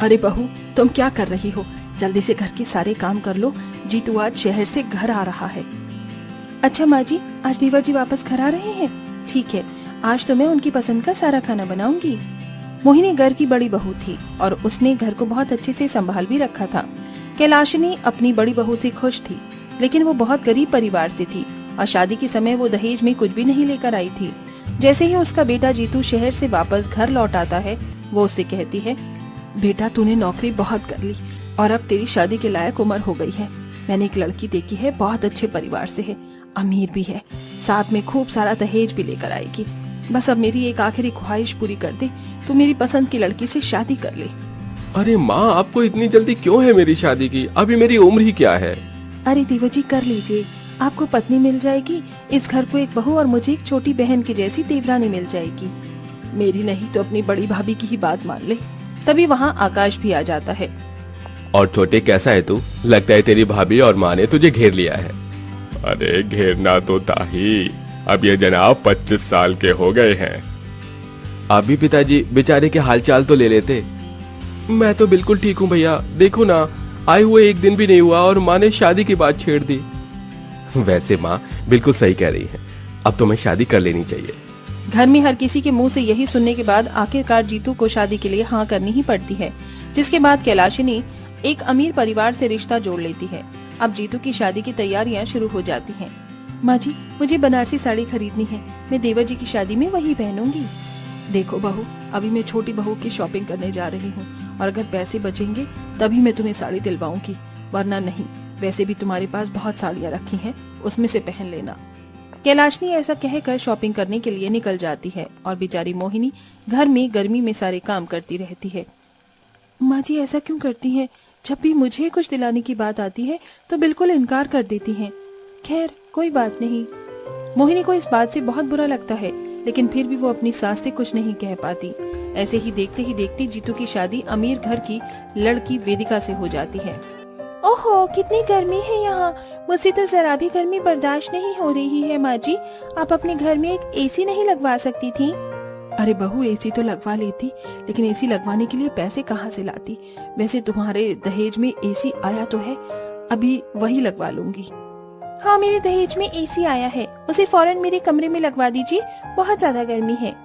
अरे बहू, तुम क्या कर रही हो? जल्दी से घर के सारे काम कर लो। जीतू आज शहर से घर आ रहा है। अच्छा माँ जी, आज देवर जी वापस घर आ रहे हैं? ठीक है, आज तो मैं उनकी पसंद का सारा खाना बनाऊंगी। मोहिनी घर की बड़ी बहू थी और उसने घर को बहुत अच्छे से संभाल भी रखा था। कैलाशिनी अपनी बड़ी बहू से खुश थी, लेकिन वो बहुत गरीब परिवार से थी और शादी के समय वो दहेज में कुछ भी नहीं लेकर आई थी। जैसे ही उसका बेटा जीतू शहर से वापस घर लौट आता है, वो उससे कहती है, बेटा तूने नौकरी बहुत कर ली और अब तेरी शादी के लायक उम्र हो गई है। मैंने एक लड़की देखी है, बहुत अच्छे परिवार से है, अमीर भी है, साथ में खूब सारा दहेज भी लेकर आएगी। बस अब मेरी एक आखिरी ख्वाहिश पूरी कर दे, तू मेरी पसंद की लड़की से शादी कर ले। अरे माँ, आपको इतनी जल्दी क्यों है मेरी शादी की? अभी मेरी उम्र ही क्या है? अरे देवर जी, कर लीजिए, आपको पत्नी मिल जाएगी, इस घर को एक बहू और मुझे एक छोटी बहन की जैसी देवरानी मिल जाएगी। मेरी नहीं तो अपनी बड़ी भाभी की ही बात मान ले। तभी वहाँ आकाश भी आ जाता है। और छोटे, कैसा है तू? लगता है तेरी भाभी और माँ ने तुझे घेर लिया है। अरे घेरना तो था ही, अब ये जनाब 25 साल के हो गए हैं। आप भी पिताजी बेचारे के हालचाल तो ले लेते। मैं तो बिल्कुल ठीक हूँ भैया, देखो ना, आए हुए एक दिन भी नहीं हुआ और माँ ने शादी की बात छेड़ दी। वैसे माँ बिल्कुल सही कह रही है, अब तुम्हें शादी कर लेनी चाहिए। घर में हर किसी के मुंह से यही सुनने के बाद आखिरकार जीतू को शादी के लिए हाँ करनी ही पड़ती है, जिसके बाद कैलाशिनी एक अमीर परिवार से रिश्ता जोड़ लेती है। अब जीतू की शादी की तैयारियां शुरू हो जाती हैं। माँ जी, मुझे बनारसी साड़ी खरीदनी है, मैं देवर जी की शादी में वही पहनूंगी। देखो बहू, अभी मैं छोटी बहू की शॉपिंग करने जा रही हूँ और अगर पैसे बचेंगे तभी मैं तुम्हें साड़ी दिलवाऊंगी, वरना नहीं। वैसे भी तुम्हारे पास बहुत साड़ियाँ रखी हैं, उसमें से पहन लेना। कैलाशनी ऐसा कहकर शॉपिंग करने के लिए निकल जाती है और बेचारी मोहिनी घर में गर्मी में सारे काम करती रहती है। माँ जी ऐसा क्यों करती हैं? जब भी मुझे कुछ दिलाने की बात आती है तो बिल्कुल इनकार कर देती हैं। खैर कोई बात नहीं। मोहिनी को इस बात से बहुत बुरा लगता है, लेकिन फिर भी वो अपनी सास से कुछ नहीं कह पाती। ऐसे ही देखते जीतू की शादी अमीर घर की लड़की वेदिका से हो जाती है। ओहो, कितनी गर्मी है यहाँ, मुझसे तो जरा भी गर्मी बर्दाश्त नहीं हो रही है। माँ जी, आप अपने घर में एक एसी नहीं लगवा सकती थी? अरे बहू, एसी तो लगवा लेती, लेकिन एसी लगवाने के लिए पैसे कहाँ से लाती? वैसे तुम्हारे दहेज में एसी आया तो है, अभी वही लगवा लूंगी। हाँ, मेरे दहेज में एसी आया है, उसे फौरन मेरे कमरे में लगवा दीजिए, बहुत ज्यादा गर्मी है।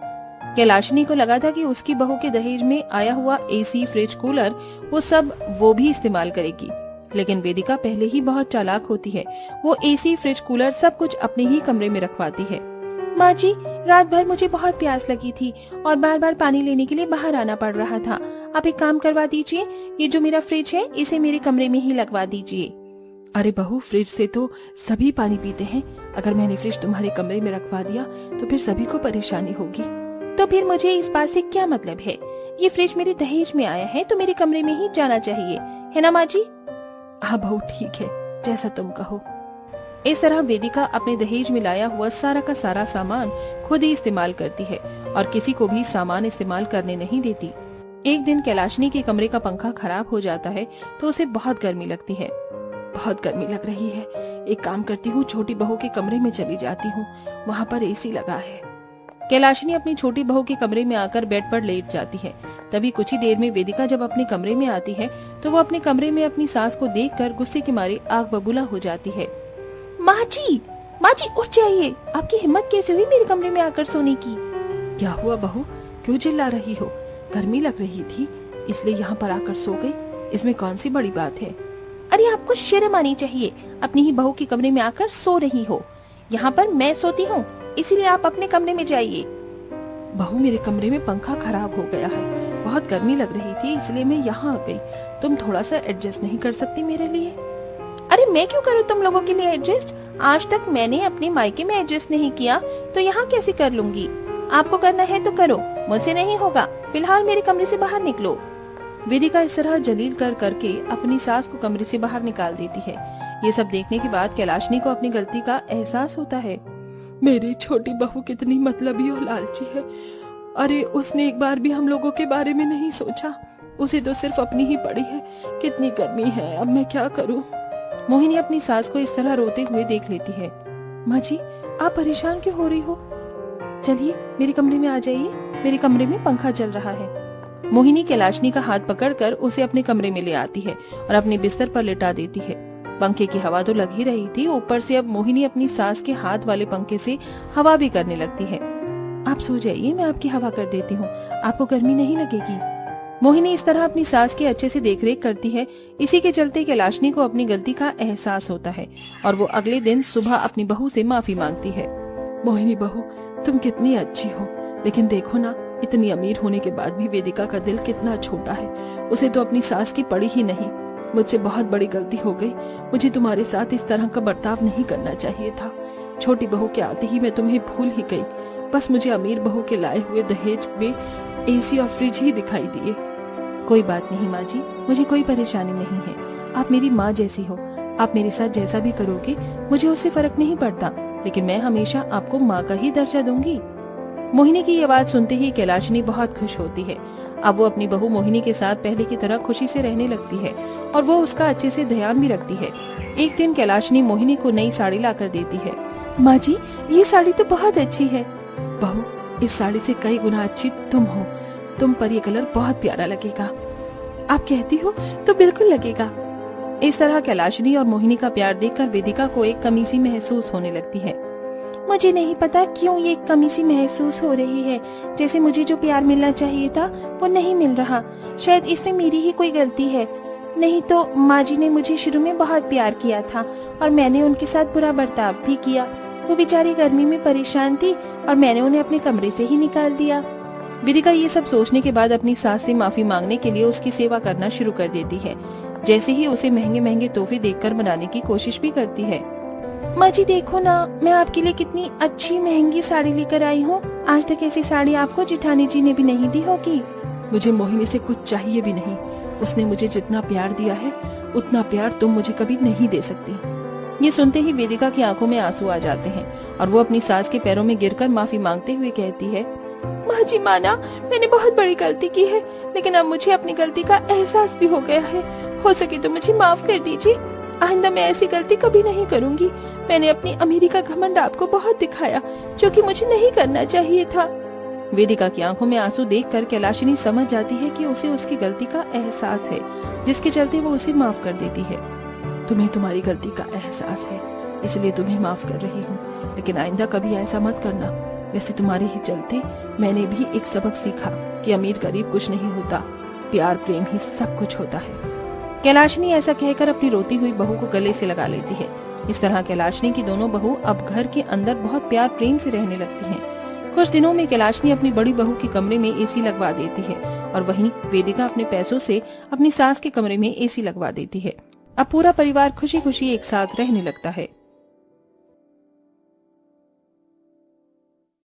कैलाशिनी को लगा था कि उसकी बहू के दहेज में आया हुआ एसी, फ्रिज, कूलर वो सब वो भी इस्तेमाल करेगी, लेकिन वेदिका पहले ही बहुत चालाक होती है। वो एसी, फ्रिज, कूलर सब कुछ अपने ही कमरे में रखवाती है। माँ जी, रात भर मुझे बहुत प्यास लगी थी और बार बार पानी लेने के लिए बाहर आना पड़ रहा था। आप एक काम करवा दीजिए, ये जो मेरा फ्रिज है इसे मेरे कमरे में ही लगवा दीजिए। अरे बहू, फ्रिज से तो सभी पानी पीते हैं, अगर मैंने फ्रिज तुम्हारे कमरे में रखवा दिया तो फिर सभी को परेशानी होगी। तो फिर मुझे इस बात से क्या मतलब है? ये फ्रिज मेरे दहेज में आया है तो मेरे कमरे में ही जाना चाहिए, है ना माँ जी? हाँ बहू, ठीक है, जैसा तुम कहो। इस तरह वेदिका अपने दहेज में लाया हुआ सारा का सारा सामान खुद ही इस्तेमाल करती है और किसी को भी सामान इस्तेमाल करने नहीं देती। एक दिन कैलाशिनी के कमरे का पंखा खराब हो जाता है तो उसे बहुत गर्मी लगती है। बहुत गर्मी लग रही है, एक काम करती हूँ, छोटी बहू के कमरे में चली जाती हूँ, वहाँ पर एसी लगा है। कैलाशिनी अपनी छोटी बहू के कमरे में आकर बेड पर लेट जाती है। तभी कुछ ही देर में वेदिका जब अपने कमरे में आती है तो वो अपने कमरे में अपनी सास को देखकर गुस्से के मारे आग बबूला हो जाती है। माँ जी उठ जाइए, आपकी हिम्मत कैसे हुई मेरे कमरे में आकर सोने की? क्या हुआ बहू, क्यों चिल्ला रही हो? गर्मी लग रही थी इसलिए यहाँ पर आकर सो गई, इसमें कौन सी बड़ी बात है? अरे आपको शर्म आनी चाहिए, अपनी ही बहू के कमरे में आकर सो रही हो। यहाँ पर मैं सोती हूँ, इसीलिए आप अपने कमरे में जाइए। बहू, मेरे कमरे में पंखा खराब हो गया है, बहुत गर्मी लग रही थी इसलिए मैं यहाँ आ गई, तुम थोड़ा सा एडजस्ट नहीं कर सकती मेरे लिए? अरे मैं क्यों करूँ तुम लोगों के लिए एडजस्ट? आज तक मैंने अपने मायके में एडजस्ट नहीं किया तो यहाँ कैसे कर लूंगी? आपको करना है तो करो, मुझसे नहीं होगा। फिलहाल मेरे कमरे से बाहर निकलो। वेदिका इस तरह जलील करके अपनी सास को कमरे से बाहर निकाल देती है। ये सब देखने के बाद कैलाशिनी को अपनी गलती का एहसास होता है। मेरी छोटी बहू कितनी मतलबी और लालची है। अरे उसने एक बार भी हम लोगों के बारे में नहीं सोचा, उसे तो सिर्फ अपनी ही पड़ी है। कितनी गर्मी है, अब मैं क्या करूं? मोहिनी अपनी सास को इस तरह रोते हुए देख लेती है। माँ जी, आप परेशान क्यों हो रही हो? चलिए मेरे कमरे में आ जाइए, मेरे कमरे में पंखा चल रहा है। मोहिनी कैलाशनी का हाथ पकड़कर उसे अपने कमरे में ले आती है और अपने बिस्तर पर लिटा देती है। पंखे की हवा तो लग ही रही थी, ऊपर से अब मोहिनी अपनी सास के हाथ वाले पंखे से हवा भी करने लगती है। आप सो जाइए, मैं आपकी हवा कर देती हूँ, आपको गर्मी नहीं लगेगी। मोहिनी इस तरह अपनी सास की अच्छे से देखरेख करती है। इसी के चलते कैलाशनी को अपनी गलती का एहसास होता है और वो अगले दिन सुबह अपनी बहू से माफी मांगती है। मोहिनी बहू, तुम कितनी अच्छी हो, लेकिन देखो ना, इतनी अमीर होने के बाद भी वेदिका का दिल कितना छोटा है। उसे तो अपनी सास की पड़ी ही नहीं। मुझसे बहुत बड़ी गलती हो गई। मुझे तुम्हारे साथ इस तरह का बर्ताव नहीं करना चाहिए था। छोटी बहू के आते ही मैं तुम्हें भूल ही गई। बस मुझे अमीर बहू के लाए हुए दहेज में एसी और फ्रिज ही दिखाई दिए। कोई बात नहीं माँ जी, मुझे कोई परेशानी नहीं है। आप मेरी माँ जैसी हो, आप मेरे साथ जैसा भी करोगे मुझे उससे फर्क नहीं पड़ता, लेकिन मैं हमेशा आपको माँ का ही दर्जा दूंगी। मोहिनी की ये बात सुनते ही कैलाशनी बहुत खुश होती है। अब वो अपनी बहू मोहिनी के साथ पहले की तरह खुशी से रहने लगती है और वो उसका अच्छे से ध्यान भी रखती है। एक दिन कैलाशनी मोहिनी को नई साड़ी लाकर देती है। माँ जी, ये साड़ी तो बहुत अच्छी है। बहू, इस साड़ी से कई गुना अच्छी तुम हो। तुम पर ये कलर बहुत प्यारा लगेगा। आप कहती हो तो बिल्कुल लगेगा। इस तरह कैलाशनी और मोहिनी का प्यार देखकर वेदिका को एक कमी सी महसूस होने लगती है। मुझे नहीं पता क्यों ये कमी सी महसूस हो रही है, जैसे मुझे जो प्यार मिलना चाहिए था वो नहीं मिल रहा। शायद इसमें मेरी ही कोई गलती है। नहीं तो माँ जी ने मुझे शुरू में बहुत प्यार किया था और मैंने उनके साथ बुरा बर्ताव भी किया। वो बेचारी गर्मी में परेशान थी और मैंने उन्हें अपने कमरे से ही निकाल दिया। वेदिका ये सब सोचने के बाद अपनी सास से माफी मांगने के लिए उसकी सेवा करना शुरू कर देती है। जैसे ही उसे महंगे महंगे तोहफे देकर मनाने की कोशिश भी करती है। माँ जी देखो ना, मैं आपके लिए कितनी अच्छी महंगी साड़ी लेकर आई हूँ। आज तक ऐसी साड़ी आपको जेठानी जी ने भी नहीं दी होगी। मुझे मोहिनी से कुछ चाहिए भी नहीं। उसने मुझे जितना प्यार दिया है उतना प्यार तुम मुझे कभी नहीं दे सकती। ये सुनते ही वेदिका की आंखों में आंसू आ जाते हैं और वो अपनी सास के पैरों में गिरकर माफी मांगते हुए कहती है, माँ जी माना, मैंने बहुत बड़ी गलती की है, लेकिन अब मुझे अपनी गलती का एहसास भी हो गया है। हो सके तो मुझे माफ कर दीजिए। आइंदा मैं ऐसी गलती कभी नहीं करूंगी। मैंने अपनी अमीरी का घमंड आपको बहुत दिखाया, जो कि मुझे नहीं करना चाहिए था। वेदिका की आंखों में आंसू देखकर कैलाशिनी समझ जाती है कि उसे उसकी गलती का एहसास है, जिसके चलते वो उसे माफ कर देती है। तुम्हें तुम्हारी गलती का एहसास है, इसलिए तुम्हें माफ कर रही हूँ, लेकिन आइंदा कभी ऐसा मत करना। वैसे तुम्हारे ही चलते मैंने भी एक सबक सीखा कि अमीर गरीब कुछ नहीं होता, प्यार प्रेम ही सब कुछ होता है। कैलाशनी ऐसा कहकर अपनी रोती हुई बहू को गले से लगा लेती है। इस तरह कैलाशनी की दोनों बहू अब घर के अंदर बहुत प्यार प्रेम से रहने लगती हैं। कुछ दिनों में कैलाशनी अपनी बड़ी बहू के कमरे में एसी लगवा देती है और वहीं वेदिका अपने पैसों से अपनी सास के कमरे में एसी लगवा देती है। अब पूरा परिवार खुशी खुशी एक साथ रहने लगता है।